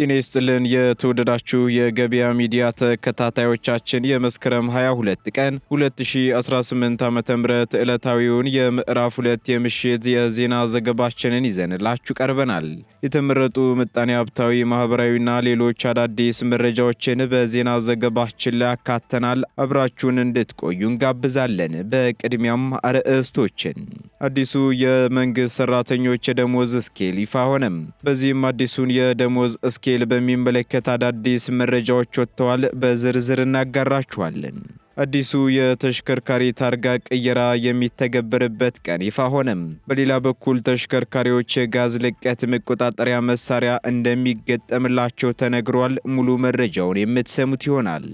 ጤና ይስጥልን የተወደዳችሁ የገበያ ሚዲያ ተከታታዮቻችን የመስከረም 22 ቀን 2018 ዓ.ም ዕለታዊውን የምዕራፍ 2 የምሽት የዜና ዘገባችንን ይዘንላችሁ ቀርበናል። የተመረጡ ምጣኔ ሀብታዊ፣ ማህበራዊና ሌሎች አዳዲስ መረጃዎችን በዜና ዘገባችን ላይ አካተናል። አብራችሁን እንድትቆዩ እንጋብዛለን። በቅድሚያም አርዕስቶችን። አዲሱ የመንግስት ሰራተኞች የደሞዝ ስኬል ይፋ ሆነም። በዚህም አዲሱን የደሞዝ ስኬል በሚመለከት አዳዲስ መረጃዎች ወጥተዋል። በዝርዝር እናጋራችኋለን። አዲሱ የተሽከርካሪ ታርጋ ቅየራ የሚተገበርበት ቀን ይፋ ሆነም። በሌላ በኩል ተሽከርካሪዎች የጋዝ ልቀት መቆጣጠሪያ መሳሪያ እንደሚገጠምላቸው ተነግሯል። ሙሉ መረጃውን የምትሰሙት ይሆናል።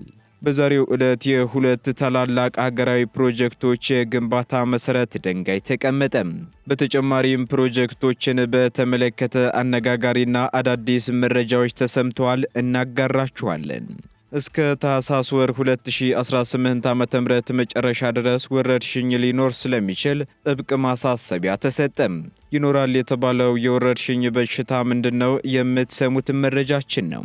በዛሬው ዕለት የሁለት ታላላቅ ሀገራዊ ፕሮጀክቶች የግንባታ መሰረት ድንጋይ ተቀመጠም። በተጨማሪም ፕሮጀክቶችን በተመለከተ አነጋጋሪና አዳዲስ መረጃዎች ተሰምተዋል፣ እናጋራችኋለን። እስከ ታህሳስ ወር 2018 ዓ.ም መጨረሻ ድረስ ወረርሽኝ ሊኖር ስለሚችል ጥብቅ ማሳሰቢያ ተሰጠም። ይኖራል የተባለው የወረርሽኝ በሽታ ምንድነው? የምትሰሙት መረጃችን ነው።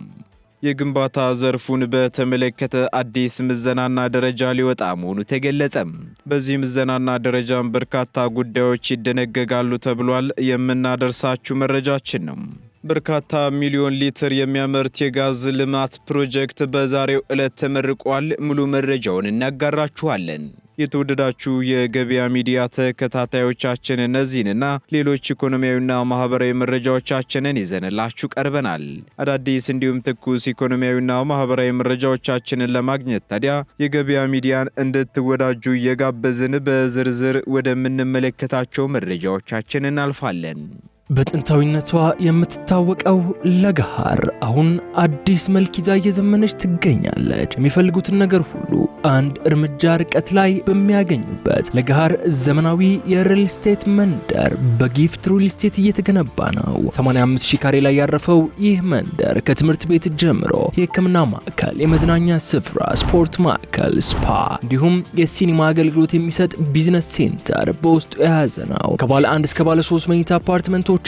የግንባታ ዘርፉን በተመለከተ አዲስ ምዘናና ደረጃ ሊወጣ መሆኑ ተገለጸም። በዚህ ምዘናና ደረጃም በርካታ ጉዳዮች ይደነገጋሉ ተብሏል። የምናደርሳችሁ መረጃችን ነው። በርካታ ሚሊዮን ሊትር የሚያመርት የጋዝ ልማት ፕሮጀክት በዛሬው ዕለት ተመርቋል። ሙሉ መረጃውን እናጋራችኋለን። የተወደዳችሁ የገበያ ሚዲያ ተከታታዮቻችን እነዚህንና ሌሎች ኢኮኖሚያዊና ማህበራዊ መረጃዎቻችንን ይዘንላችሁ ቀርበናል። አዳዲስ እንዲሁም ትኩስ ኢኮኖሚያዊና ማህበራዊ መረጃዎቻችንን ለማግኘት ታዲያ የገበያ ሚዲያን እንድትወዳጁ እየጋበዝን በዝርዝር ወደምንመለከታቸው መረጃዎቻችን እናልፋለን። በጥንታዊነቷ የምትታወቀው ለገሃር አሁን አዲስ መልክ ይዛ እየዘመነች ትገኛለች። የሚፈልጉትን ነገር ሁሉ አንድ እርምጃ ርቀት ላይ በሚያገኙበት ለገሃር ዘመናዊ የሪል ስቴት መንደር በጊፍት ሪል ስቴት እየተገነባ ነው። 85000 ካሬ ላይ ያረፈው ይህ መንደር ከትምህርት ቤት ጀምሮ የሕክምና ማዕከል፣ የመዝናኛ ስፍራ፣ ስፖርት ማዕከል፣ ስፓ እንዲሁም የሲኒማ አገልግሎት የሚሰጥ ቢዝነስ ሴንተር በውስጡ የያዘ ነው። ከባለ 1 እስከ ባለ 3 መኝታ አፓርትመንቶችና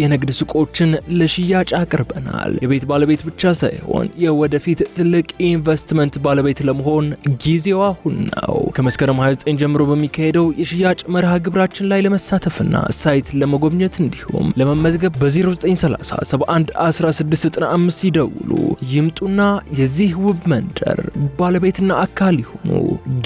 የንግድ ሱቆችን ለሽያጭ አቅርበናል። የቤት ባለቤት ብቻ ሳይሆን የወደፊት ትልቅ ኢንቨስትመንት ባለቤት ለመሆን ጊዜው አሁን ነው። ከመስከረም 29 ጀምሮ በሚካሄደው የሽያጭ መርሃ ግብራችን ላይ ለመሳተፍና ሳይት ለመጎብኘት እንዲሁም ለመመዝገብ በ0930 71 1695 ይደውሉ። ይምጡና የዚህ ውብ መንደር ባለቤትና አካል ይሁኑ።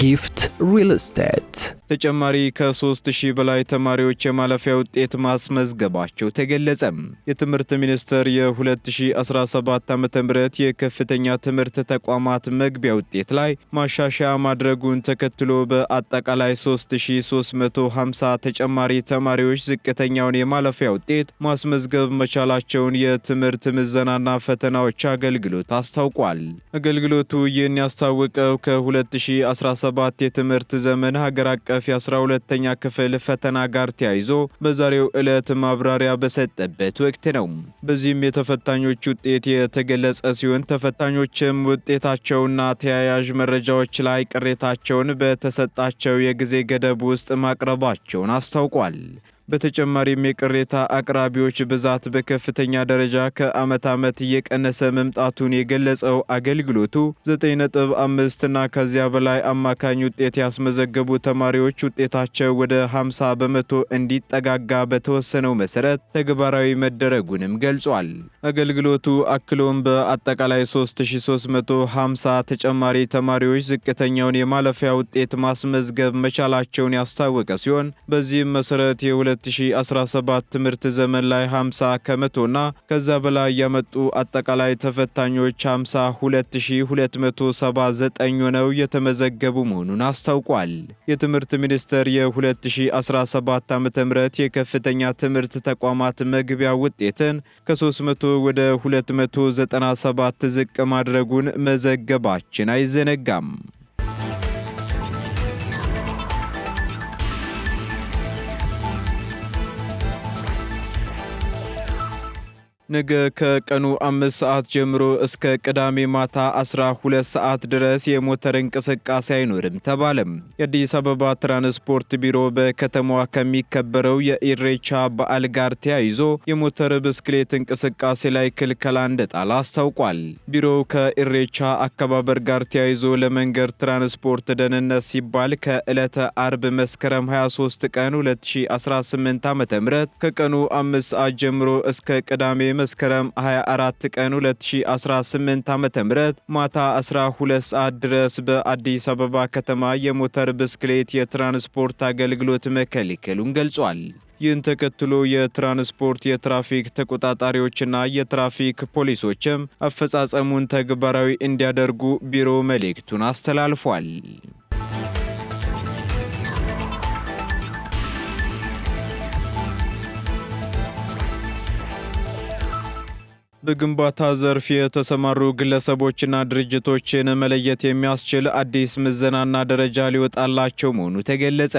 ጊፍት ሪል ስቴት። ተጨማሪ ከ3000 በላይ ተማሪዎች የማለፊያ ውጤት ማስመዝገባቸው ተገለጸም። የትምህርት ሚኒስቴር የ2017 ዓ.ም የከፍተኛ ትምህርት ተቋማት መግቢያ ውጤት ላይ ማሻሻያ ማድረጉን ተከትሎ በአጠቃላይ 3350 ተጨማሪ ተማሪዎች ዝቅተኛውን የማለፊያ ውጤት ማስመዝገብ መቻላቸውን የትምህርት ምዘናና ፈተናዎች አገልግሎት አስታውቋል። አገልግሎቱ ይህን ያስታወቀው ከ2017 የትምህርት ዘመን ሀገር አቀፍ የ12ኛ ክፍል ፈተና ጋር ተያይዞ በዛሬው ዕለት ማብራሪያ በሰጠበት ወቅት ነው። በዚህም የተፈታኞች ውጤት የተገለጸ ሲሆን ተፈታኞችም ውጤታቸውና ተያያዥ መረጃዎች ላይ ቅሬታቸውን በተሰጣቸው የጊዜ ገደብ ውስጥ ማቅረባቸውን አስታውቋል። በተጨማሪም የቅሬታ አቅራቢዎች ብዛት በከፍተኛ ደረጃ ከዓመት ዓመት እየቀነሰ መምጣቱን የገለጸው አገልግሎቱ 9.5 እና ከዚያ በላይ አማካኝ ውጤት ያስመዘገቡ ተማሪዎች ውጤታቸው ወደ 50 በመቶ እንዲጠጋጋ በተወሰነው መሰረት ተግባራዊ መደረጉንም ገልጿል። አገልግሎቱ አክሎም በአጠቃላይ 3350 ተጨማሪ ተማሪዎች ዝቅተኛውን የማለፊያ ውጤት ማስመዝገብ መቻላቸውን ያስታወቀ ሲሆን በዚህም መሰረት 2017 ትምህርት ዘመን ላይ 50 ከመቶና ከዛ በላይ ያመጡ አጠቃላይ ተፈታኞች 52279 ሆነው የተመዘገቡ መሆኑን አስታውቋል። የትምህርት ሚኒስቴር የ2017 ዓ.ም የከፍተኛ ትምህርት ተቋማት መግቢያ ውጤትን ከ300 ወደ 297 ዝቅ ማድረጉን መዘገባችን አይዘነጋም። ነገ ከቀኑ 5 ሰዓት ጀምሮ እስከ ቅዳሜ ማታ 12 ሰዓት ድረስ የሞተር እንቅስቃሴ አይኖርም ተባለም። የአዲስ አበባ ትራንስፖርት ቢሮ በከተማዋ ከሚከበረው የኢሬቻ በዓል ጋር ተያይዞ የሞተር ብስክሌት እንቅስቃሴ ላይ ክልከላ እንደጣለ አስታውቋል። ቢሮው ከኢሬቻ አከባበር ጋር ተያይዞ ለመንገድ ትራንስፖርት ደህንነት ሲባል ከዕለተ አርብ መስከረም 23 ቀን 2018 ዓ.ም ከቀኑ 5 ሰዓት ጀምሮ እስከ ቅዳሜ መስከረም 24 ቀን 2018 ዓ.ም ማታ 12 ሰዓት ድረስ በአዲስ አበባ ከተማ የሞተር ብስክሌት የትራንስፖርት አገልግሎት መከልከሉን ገልጿል። ይህን ተከትሎ የትራንስፖርት የትራፊክ ተቆጣጣሪዎችና የትራፊክ ፖሊሶችም አፈጻጸሙን ተግባራዊ እንዲያደርጉ ቢሮ መልእክቱን አስተላልፏል። በግንባታ ዘርፍ የተሰማሩ ግለሰቦችና ድርጅቶችን መለየት የሚያስችል አዲስ ምዘናና ደረጃ ሊወጣላቸው መሆኑ ተገለጸ።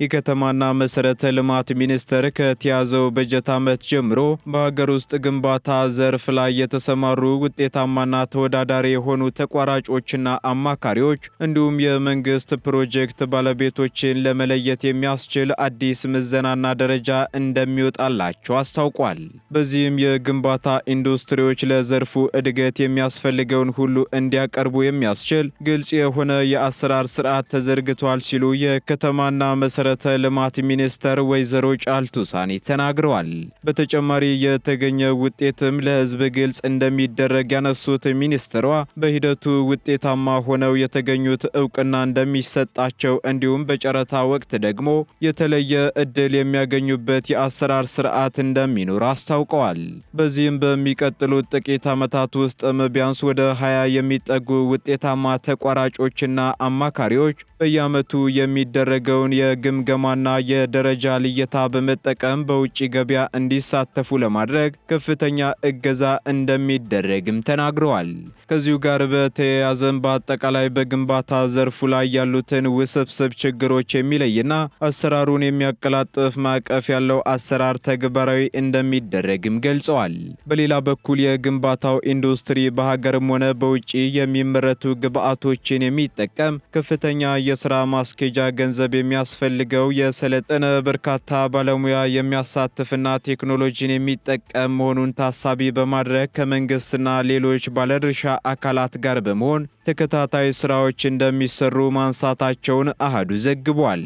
የከተማና መሰረተ ልማት ሚኒስቴር ከተያዘው በጀት ዓመት ጀምሮ በሀገር ውስጥ ግንባታ ዘርፍ ላይ የተሰማሩ ውጤታማና ተወዳዳሪ የሆኑ ተቋራጮችና አማካሪዎች እንዲሁም የመንግስት ፕሮጀክት ባለቤቶችን ለመለየት የሚያስችል አዲስ ምዘናና ደረጃ እንደሚወጣላቸው አስታውቋል። በዚህም የግንባታ ኢንዱስትሪዎች ለዘርፉ እድገት የሚያስፈልገውን ሁሉ እንዲያቀርቡ የሚያስችል ግልጽ የሆነ የአሰራር ስርዓት ተዘርግቷል ሲሉ የከተማና መሰረተ ልማት ሚኒስትር ወይዘሮ ጫልቱ ሳኒ ተናግረዋል። በተጨማሪ የተገኘ ውጤትም ለህዝብ ግልጽ እንደሚደረግ ያነሱት ሚኒስትሯ በሂደቱ ውጤታማ ሆነው የተገኙት እውቅና እንደሚሰጣቸው እንዲሁም በጨረታ ወቅት ደግሞ የተለየ እድል የሚያገኙበት የአሰራር ስርዓት እንደሚኖር አስታውቀዋል። በዚህም በሚቀጥሉት ጥቂት ዓመታት ውስጥ ቢያንስ ወደ 20 የሚጠጉ ውጤታማ ተቋራጮችና አማካሪዎች በየዓመቱ የሚደረገውን የግምገማና የደረጃ ልየታ በመጠቀም በውጭ ገበያ እንዲሳተፉ ለማድረግ ከፍተኛ እገዛ እንደሚደረግም ተናግረዋል። ከዚሁ ጋር በተያያዘም በአጠቃላይ በግንባታ ዘርፉ ላይ ያሉትን ውስብስብ ችግሮች የሚለይና አሰራሩን የሚያቀላጥፍ ማዕቀፍ ያለው አሰራር ተግባራዊ እንደሚደረግም ገልጸዋል። በሌላ በኩል የግንባታው ኢንዱስትሪ በሀገርም ሆነ በውጭ የሚመረቱ ግብዓቶችን የሚጠቀም ከፍተኛ የሥራ ማስኬጃ ገንዘብ የሚያስፈልገው የሰለጠነ በርካታ ባለሙያ የሚያሳትፍና ቴክኖሎጂን የሚጠቀም መሆኑን ታሳቢ በማድረግ ከመንግስትና ሌሎች ባለድርሻ አካላት ጋር በመሆን ተከታታይ ስራዎች እንደሚሰሩ ማንሳታቸውን አሃዱ ዘግቧል።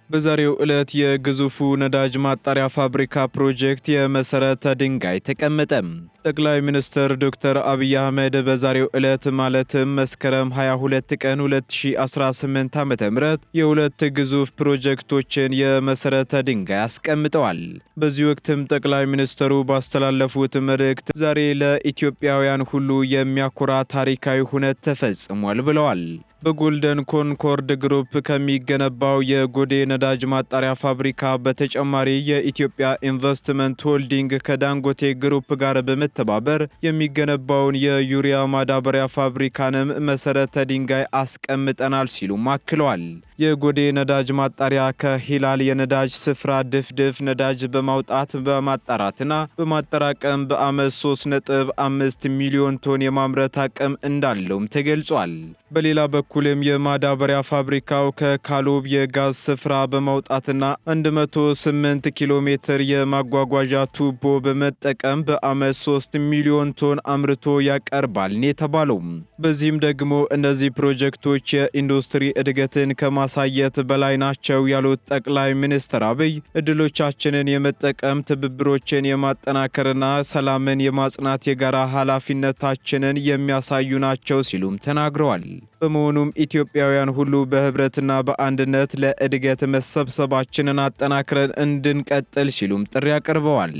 በዛሬው ዕለት የግዙፉ ነዳጅ ማጣሪያ ፋብሪካ ፕሮጀክት የመሰረተ ድንጋይ ተቀመጠ። ጠቅላይ ሚኒስትር ዶክተር አብይ አህመድ በዛሬው ዕለት ማለትም መስከረም 22 ቀን 2018 ዓ.ም የሁለት ግዙፍ ፕሮጀክቶችን የመሰረተ ድንጋይ አስቀምጠዋል። በዚህ ወቅትም ጠቅላይ ሚኒስትሩ ባስተላለፉት መልእክት ዛሬ ለኢትዮጵያውያን ሁሉ የሚያኮራ ታሪካዊ ሁነት ተፈጽሟል ብለዋል። በጎልደን ኮንኮርድ ግሩፕ ከሚገነባው የጎዴ ነዳጅ ማጣሪያ ፋብሪካ በተጨማሪ የኢትዮጵያ ኢንቨስትመንት ሆልዲንግ ከዳንጎቴ ግሩፕ ጋር በመተባበር የሚገነባውን የዩሪያ ማዳበሪያ ፋብሪካንም መሰረተ ድንጋይ አስቀምጠናል ሲሉም አክለዋል። የጎዴ ነዳጅ ማጣሪያ ከሂላል የነዳጅ ስፍራ ድፍድፍ ነዳጅ በማውጣት በማጣራትና በማጠራቀም በዓመት 3.5 ሚሊዮን ቶን የማምረት አቅም እንዳለውም ተገልጿል። በሌላ በኩልም የማዳበሪያ ፋብሪካው ከካሎብ የጋዝ ስፍራ በማውጣትና 108 ኪሎ ሜትር የማጓጓዣ ቱቦ በመጠቀም በዓመት 3 ሚሊዮን ቶን አምርቶ ያቀርባል የተባለው። በዚህም ደግሞ እነዚህ ፕሮጀክቶች የኢንዱስትሪ እድገትን ከማሳየት በላይ ናቸው ያሉት ጠቅላይ ሚኒስትር አብይ እድሎቻችንን የመጠቀም ትብብሮችን የማጠናከርና ሰላምን የማጽናት የጋራ ኃላፊነታችንን የሚያሳዩ ናቸው ሲሉም ተናግረዋል። በመሆኑም ኢትዮጵያውያን ሁሉ በህብረትና በአንድነት ለእድገት መሰብሰባችንን አጠናክረን እንድንቀጥል ሲሉም ጥሪ አቅርበዋል።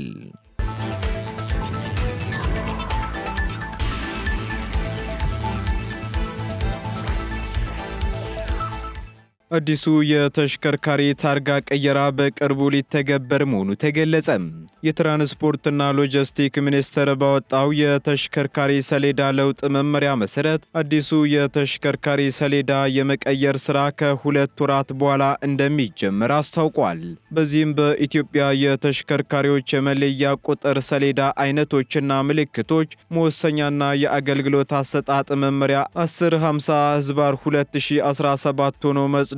አዲሱ የተሽከርካሪ ታርጋ ቀየራ በቅርቡ ሊተገበር መሆኑ ተገለጸ። የትራንስፖርትና ሎጂስቲክ ሚኒስቴር ባወጣው የተሽከርካሪ ሰሌዳ ለውጥ መመሪያ መሰረት አዲሱ የተሽከርካሪ ሰሌዳ የመቀየር ስራ ከ2 ወራት በኋላ እንደሚጀምር አስታውቋል። በዚህም በኢትዮጵያ የተሽከርካሪዎች የመለያ ቁጥር ሰሌዳ አይነቶችና ምልክቶች መወሰኛና የአገልግሎት አሰጣጥ መመሪያ 1050/2017 ሆኖ መጽደቁን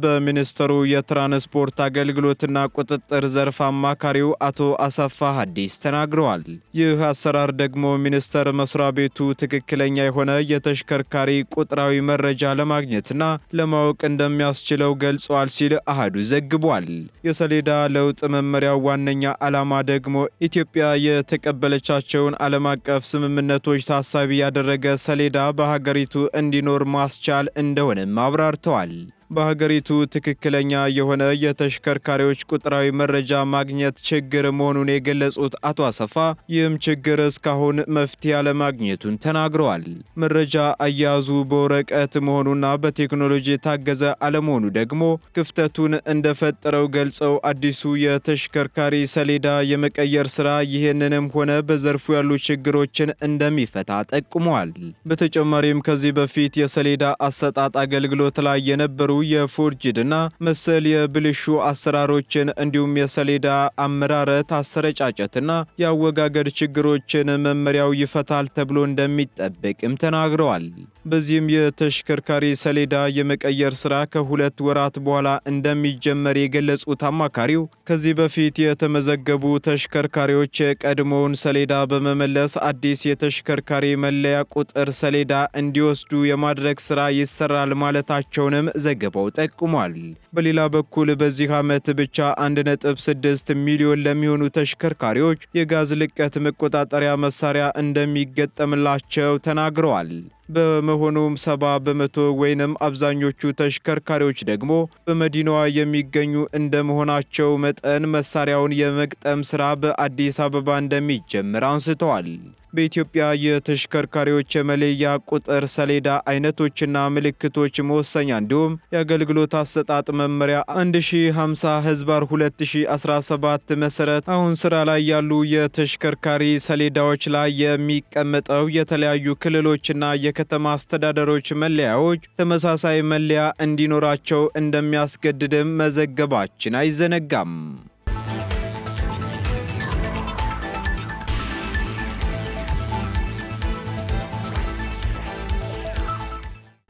በሚኒስቴሩ የትራንስፖርት አገልግሎትና ቁጥጥር ዘርፍ አማካሪው አቶ አሰፋ ሀዲስ ተናግረዋል። ይህ አሰራር ደግሞ ሚኒስቴር መስሪያ ቤቱ ትክክለኛ የሆነ የተሽከርካሪ ቁጥራዊ መረጃ ለማግኘትና ለማወቅ እንደሚያስችለው ገልጿል ሲል አሃዱ ዘግቧል። የሰሌዳ ለውጥ መመሪያው ዋነኛ ዓላማ ደግሞ ኢትዮጵያ የተቀበለቻቸውን ዓለም አቀፍ ስምምነቶች ታሳቢ ያደረገ ሰሌዳ በሀገሪቱ እንዲኖር ማስቻል እንደሆነም አብራርተዋል። በሀገሪቱ ትክክለኛ የሆነ የተሽከርካሪዎች ቁጥራዊ መረጃ ማግኘት ችግር መሆኑን የገለጹት አቶ አሰፋ ይህም ችግር እስካሁን መፍትሄ አለማግኘቱን ተናግረዋል። መረጃ አያያዙ በወረቀት መሆኑና በቴክኖሎጂ የታገዘ አለመሆኑ ደግሞ ክፍተቱን እንደፈጠረው ገልጸው አዲሱ የተሽከርካሪ ሰሌዳ የመቀየር ስራ ይህንንም ሆነ በዘርፉ ያሉ ችግሮችን እንደሚፈታ ጠቁመዋል። በተጨማሪም ከዚህ በፊት የሰሌዳ አሰጣጥ አገልግሎት ላይ የነበሩ የፎርጅድና መሰል የብልሹ አሰራሮችን እንዲሁም የሰሌዳ አመራረት አሰረጫጨትና የአወጋገድ ችግሮችን መመሪያው ይፈታል ተብሎ እንደሚጠበቅም ተናግረዋል። በዚህም የተሽከርካሪ ሰሌዳ የመቀየር ስራ ከ2 ወራት በኋላ እንደሚጀመር የገለጹት አማካሪው ከዚህ በፊት የተመዘገቡ ተሽከርካሪዎች የቀድሞውን ሰሌዳ በመመለስ አዲስ የተሽከርካሪ መለያ ቁጥር ሰሌዳ እንዲወስዱ የማድረግ ስራ ይሰራል ማለታቸውንም ዘገባው ጠቁሟል። በሌላ በኩል በዚህ ዓመት ብቻ 1.6 ሚሊዮን ለሚሆኑ ተሽከርካሪዎች የጋዝ ልቀት መቆጣጠሪያ መሳሪያ እንደሚገጠምላቸው ተናግረዋል። በመሆኑም 70 በመቶ ወይንም አብዛኞቹ ተሽከርካሪዎች ደግሞ በመዲናዋ የሚገኙ እንደመሆናቸው መጠን መሳሪያውን የመግጠም ስራ በአዲስ አበባ እንደሚጀምር አንስተዋል። በኢትዮጵያ የተሽከርካሪዎች የመለያ ቁጥር ሰሌዳ አይነቶችና ምልክቶች መወሰኛ እንዲሁም የአገልግሎት አሰጣጥ መመሪያ 1050/2017 መሰረት አሁን ስራ ላይ ያሉ የተሽከርካሪ ሰሌዳዎች ላይ የሚቀመጠው የተለያዩ ክልሎችና የከተማ አስተዳደሮች መለያዎች ተመሳሳይ መለያ እንዲኖራቸው እንደሚያስገድድም መዘገባችን አይዘነጋም።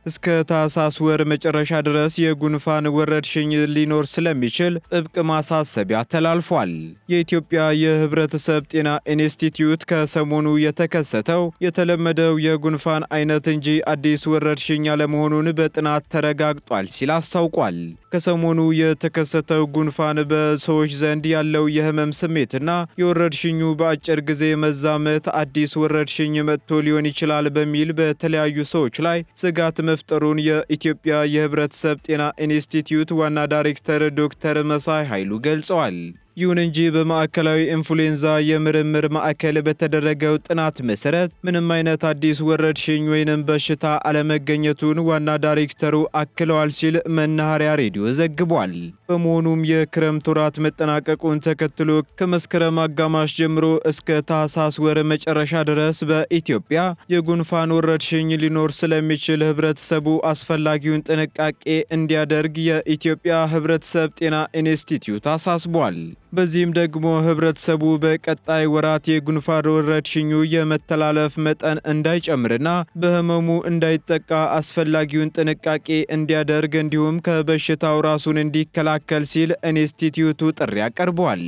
እስከ ታህሳስ ወር መጨረሻ ድረስ የጉንፋን ወረርሽኝ ሊኖር ስለሚችል ጥብቅ ማሳሰቢያ ተላልፏል። የኢትዮጵያ የሕብረተሰብ ጤና ኢንስቲትዩት ከሰሞኑ የተከሰተው የተለመደው የጉንፋን አይነት እንጂ አዲስ ወረርሽኝ አለመሆኑን በጥናት ተረጋግጧል ሲል አስታውቋል። ከሰሞኑ የተከሰተው ጉንፋን በሰዎች ዘንድ ያለው የህመም ስሜትና የወረርሽኙ በአጭር ጊዜ መዛመት አዲስ ወረርሽኝ መጥቶ ሊሆን ይችላል በሚል በተለያዩ ሰዎች ላይ ስጋት መፍጠሩን የኢትዮጵያ የህብረተሰብ ጤና ኢንስቲትዩት ዋና ዳይሬክተር ዶክተር መሳይ ኃይሉ ገልጸዋል። ይሁን እንጂ በማዕከላዊ ኢንፍሉዌንዛ የምርምር ማዕከል በተደረገው ጥናት መሰረት ምንም አይነት አዲስ ወረርሽኝ ወይንም በሽታ አለመገኘቱን ዋና ዳይሬክተሩ አክለዋል ሲል መናኸሪያ ሬዲዮ ዘግቧል። በመሆኑም የክረምት ወራት መጠናቀቁን ተከትሎ ከመስከረም አጋማሽ ጀምሮ እስከ ታህሳስ ወር መጨረሻ ድረስ በኢትዮጵያ የጉንፋን ወረርሽኝ ሊኖር ስለሚችል ህብረተሰቡ አስፈላጊውን ጥንቃቄ እንዲያደርግ የኢትዮጵያ ህብረተሰብ ጤና ኢንስቲትዩት አሳስቧል። በዚህም ደግሞ ህብረተሰቡ በቀጣይ ወራት የጉንፋን ወረርሽኙ የመተላለፍ መጠን እንዳይጨምርና በህመሙ እንዳይጠቃ አስፈላጊውን ጥንቃቄ እንዲያደርግ እንዲሁም ከበሽታው ራሱን እንዲከላከል ሲል ኢንስቲትዩቱ ጥሪ አቀርቧል።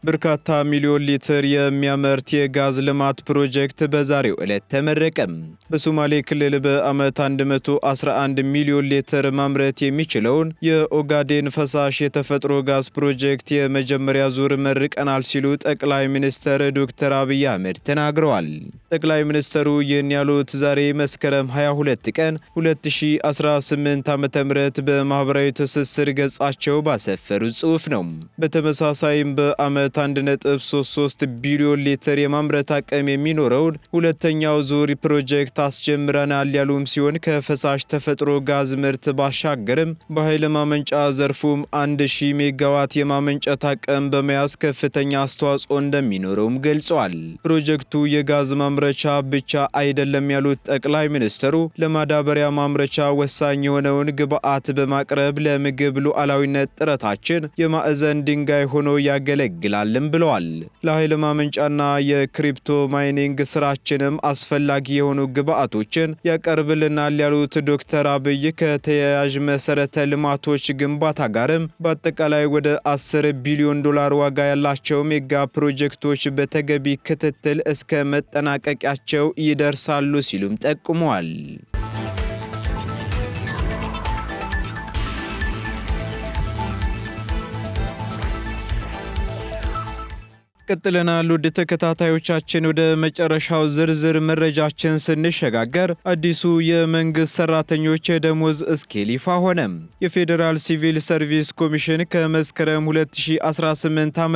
በርካታ ሚሊዮን ሊትር የሚያመርት የጋዝ ልማት ፕሮጀክት በዛሬው ዕለት ተመረቀም። በሶማሌ ክልል በዓመት 111 ሚሊዮን ሊትር ማምረት የሚችለውን የኦጋዴን ፈሳሽ የተፈጥሮ ጋዝ ፕሮጀክት የመጀመሪያ ዙር መርቀናል ሲሉ ጠቅላይ ሚኒስትር ዶክተር አብይ አህመድ ተናግረዋል። ጠቅላይ ሚኒስትሩ ይህን ያሉት ዛሬ መስከረም 22 ቀን 2018 ዓ.ም በማህበራዊ ትስስር ገጻቸው ባሰፈሩት ጽሑፍ ነው። በተመሳሳይም በዓመት ዓመት 1.33 ቢሊዮን ሊትር የማምረት አቅም የሚኖረውን ሁለተኛው ዙር ፕሮጀክት አስጀምረናል ያሉም ሲሆን ከፈሳሽ ተፈጥሮ ጋዝ ምርት ባሻገርም በኃይል ማመንጫ ዘርፉም 1000 ሜጋዋት የማመንጨት አቅም በመያዝ ከፍተኛ አስተዋጽኦ እንደሚኖረውም ገልጸዋል። ፕሮጀክቱ የጋዝ ማምረቻ ብቻ አይደለም ያሉት ጠቅላይ ሚኒስትሩ ለማዳበሪያ ማምረቻ ወሳኝ የሆነውን ግብዓት በማቅረብ ለምግብ ሉዓላዊነት ጥረታችን የማዕዘን ድንጋይ ሆኖ ያገለግላልም ብለዋል። ለኃይል ማመንጫና የክሪፕቶ ማይኒንግ ስራችንም አስፈላጊ የሆኑ ግብዓቶችን ያቀርብልናል ያሉት ዶክተር አብይ ከተያያዥ መሰረተ ልማቶች ግንባታ ጋርም በአጠቃላይ ወደ 10 ቢሊዮን ዶላር ዋጋ ያላቸው ሜጋ ፕሮጀክቶች በተገቢ ክትትል እስከ መጠናቀቂያቸው ይደርሳሉ ሲሉም ጠቁመዋል። ቀጥለናል። ውድ ተከታታዮቻችን ወደ መጨረሻው ዝርዝር መረጃችን ስንሸጋገር አዲሱ የመንግስት ሰራተኞች የደሞዝ ስኬል ይፋ ሆነ። የፌዴራል ሲቪል ሰርቪስ ኮሚሽን ከመስከረም 2018 ዓ.ም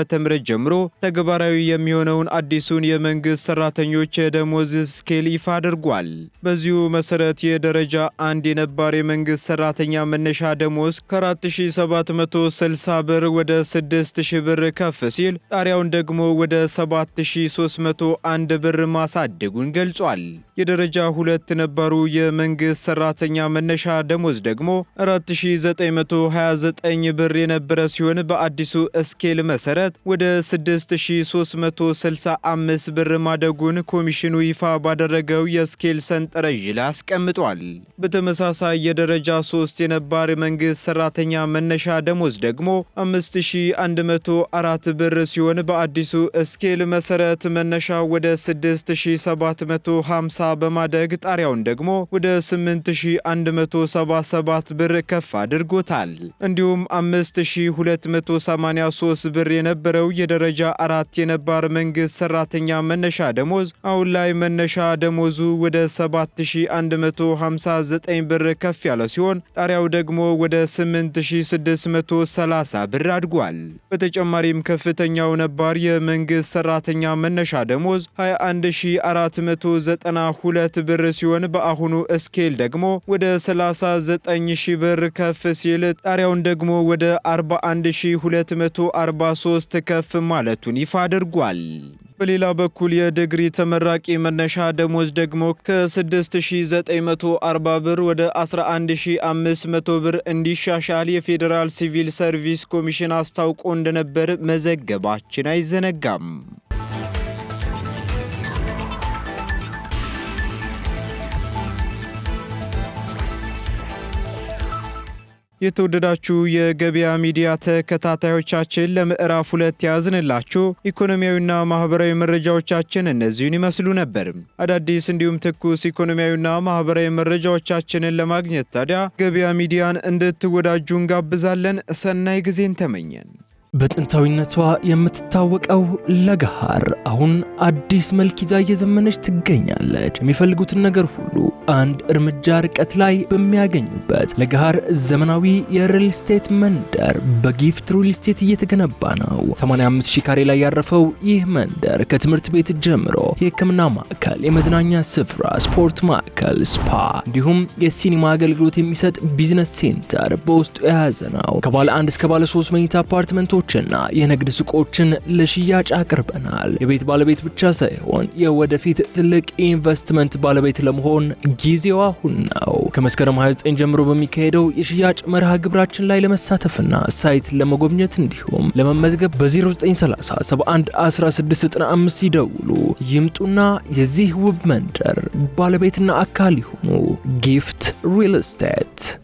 ጀምሮ ተግባራዊ የሚሆነውን አዲሱን የመንግስት ሰራተኞች የደሞዝ ስኬል ይፋ አድርጓል። በዚሁ መሰረት የደረጃ አንድ የነባር የመንግስት ሰራተኛ መነሻ ደሞዝ ከ4760 ብር ወደ 6000 ብር ከፍ ሲል ጣሪያውን ደግሞ ወደ 7301 ብር ማሳደጉን ገልጿል። የደረጃ 2 ነባሩ የመንግስት ሰራተኛ መነሻ ደሞዝ ደግሞ 4929 ብር የነበረ ሲሆን በአዲሱ ስኬል መሰረት ወደ 6365 ብር ማደጉን ኮሚሽኑ ይፋ ባደረገው የስኬል ሰንጠረዥ ላይ አስቀምጧል። በተመሳሳይ የደረጃ 3 የነባር መንግስት ሰራተኛ መነሻ ደሞዝ ደግሞ 5104 ብር ሲሆን በአዲሱ ስኬል መሰረት መነሻው ወደ 6750 በማደግ ጣሪያውን ደግሞ ወደ 8177 ብር ከፍ አድርጎታል። እንዲሁም 5283 ብር የነበረው የደረጃ 4 የነባር መንግስት ሰራተኛ መነሻ ደሞዝ አሁን ላይ መነሻ ደሞዙ ወደ 7159 ብር ከፍ ያለ ሲሆን ጣሪያው ደግሞ ወደ 8630 ብር አድጓል። በተጨማሪም ከፍተኛው ነባር የመንግስት ሰራተኛ መነሻ ደሞዝ 21492 ብር ሲሆን በአሁኑ ስኬል ደግሞ ወደ 39000 ብር ከፍ ሲል ጣሪያውን ደግሞ ወደ 41243 ከፍ ማለቱን ይፋ አድርጓል። በሌላ በኩል የዲግሪ ተመራቂ መነሻ ደሞዝ ደግሞ ከ6940 ብር ወደ 11500 ብር እንዲሻሻል የፌዴራል ሲቪል ሰርቪስ ኮሚሽን አስታውቆ እንደነበር መዘገባችን አይዘነጋም። የተወደዳችሁ የገበያ ሚዲያ ተከታታዮቻችን ለምዕራፍ 2 ያዝንላችሁ ኢኮኖሚያዊና ማህበራዊ መረጃዎቻችን እነዚህን ይመስሉ ነበር። አዳዲስ እንዲሁም ትኩስ ኢኮኖሚያዊና ማህበራዊ መረጃዎቻችንን ለማግኘት ታዲያ ገበያ ሚዲያን እንድትወዳጁ እንጋብዛለን። ሰናይ ጊዜን ተመኘን። በጥንታዊነቷ የምትታወቀው ለገሃር አሁን አዲስ መልክ ይዛ እየዘመነች ትገኛለች። የሚፈልጉትን ነገር ሁሉ አንድ እርምጃ ርቀት ላይ በሚያገኙበት ለገሃር ዘመናዊ የሪል ስቴት መንደር በጊፍት ሪል ስቴት እየተገነባ ነው። 85000 ካሬ ላይ ያረፈው ይህ መንደር ከትምህርት ቤት ጀምሮ የሕክምና ማዕከል፣ የመዝናኛ ስፍራ፣ ስፖርት ማዕከል፣ ስፓ እንዲሁም የሲኒማ አገልግሎት የሚሰጥ ቢዝነስ ሴንተር በውስጡ የያዘ ነው። ከባለ 1 እስከ ባለ 3 መኝታ አፓርትመንቶችና የንግድ ሱቆችን ለሽያጭ አቅርበናል። የቤት ባለቤት ብቻ ሳይሆን የወደፊት ትልቅ ኢንቨስትመንት ባለቤት ለመሆን ጊዜው አሁን ነው። ከመስከረም 29 ጀምሮ በሚካሄደው የሽያጭ መርሃ ግብራችን ላይ ለመሳተፍና ሳይት ለመጎብኘት እንዲሁም ለመመዝገብ በ0930 71 1695 ይደውሉ። ይምጡና የዚህ ውብ መንደር ባለቤትና አካል ይሁኑ። ጊፍት ሪል ስቴት